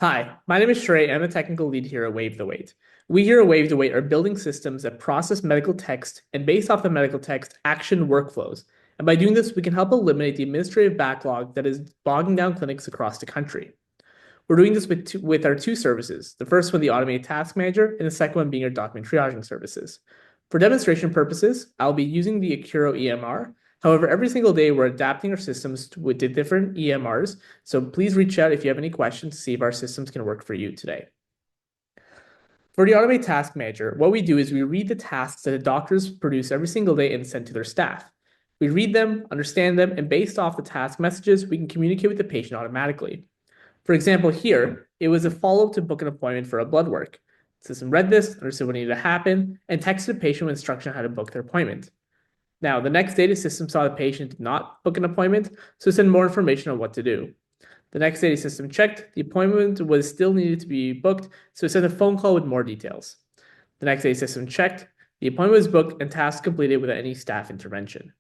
Hi, my name is Shrey, and I'm a technical lead here at Waive the Wait. We here at Waive the Wait are building systems that process medical text and, based off the medical text, action workflows. And by doing this, we can help eliminate the administrative backlog that is bogging down clinics across the country. We're doing this with our two services, the first one, the Automated Task Manager, and the second one being our document triaging services. For demonstration purposes, I'll be using the Accuro EMR. However, every single day we're adapting our systems with the different EMRs, so please reach out if you have any questions to see if our systems can work for you today. For the Automated Task Manager, what we do is we read the tasks that the doctors produce every single day and send to their staff. We read them, understand them, and based off the task messages, we can communicate with the patient automatically. For example, here, it was a follow-up to book an appointment for a blood work. The system read this, understood what needed to happen, and texted the patient with instruction on how to book their appointment. Now, the next day, the system saw the patient did not book an appointment, so it sent more information on what to do. The next day, the system checked. The appointment was still needed to be booked, so it sent a phone call with more details. The next day, the system checked. The appointment was booked and task completed without any staff intervention.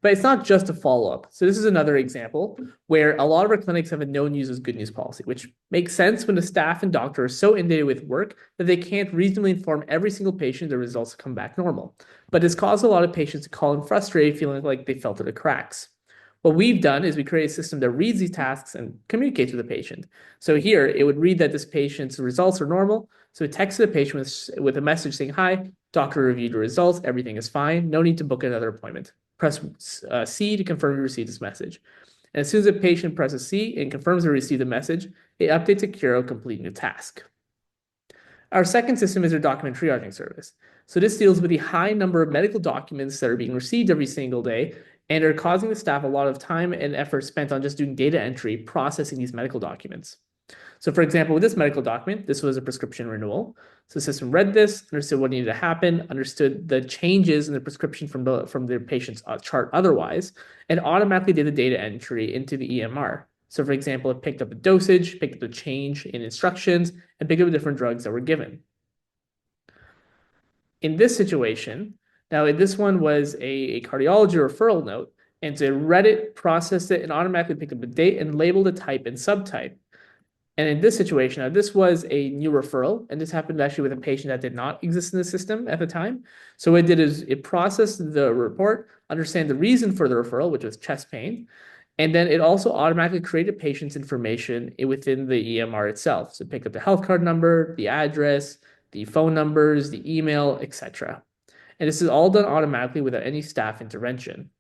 But it's not just a follow-up. So this is another example where a lot of our clinics have a no news is good news policy, which makes sense when the staff and doctor are so inundated with work that they can't reasonably inform every single patient the results come back normal. But it's caused a lot of patients to call in frustrated, feeling like they fell through the cracks. What we've done is we create a system that reads these tasks and communicates with the patient. So here, it would read that this patient's results are normal. So it texts the patient with a message saying, "Hi, doctor reviewed the results. Everything is fine. No need to book another appointment. Press C to confirm you received this message." And as soon as the patient presses C and confirms they received the message, it updates Accuro completing the task. Our second system is our document triaging service. So this deals with the high number of medical documents that are being received every single day and are causing the staff a lot of time and effort spent on just doing data entry, processing these medical documents. So for example, with this medical document, this was a prescription renewal. So the system read this, understood what needed to happen, understood the changes in the prescription from the patient's chart otherwise, and automatically did the data entry into the EMR. So for example, it picked up the dosage, picked up the change in instructions, and picked up the different drugs that were given. In this situation, now this one was a cardiology referral note, and so it read it, processed it, and automatically picked up the date and labeled the type and subtype. And in this situation, now this was a new referral, and this happened actually with a patient that did not exist in the system at the time. So what it did is it processed the report, understand the reason for the referral, which was chest pain, and then it also automatically created patient's information within the EMR itself. So it picked up the health card number, the address, the phone numbers, the email, etc. And this is all done automatically without any staff intervention.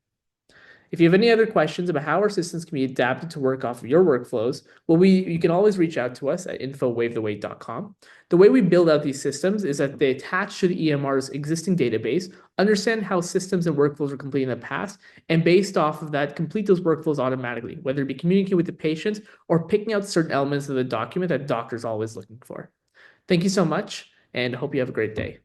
If you have any other questions about how our systems can be adapted to work off of your workflows, you can always reach out to us at info@waivethewait.com. The way we build out these systems is that they attach to the EMR's existing database, understand how systems and workflows were completed in the past, and based off of that, complete those workflows automatically, whether it be communicating with the patient or picking out certain elements of the document that doctors are always looking for. Thank you so much, and hope you have a great day.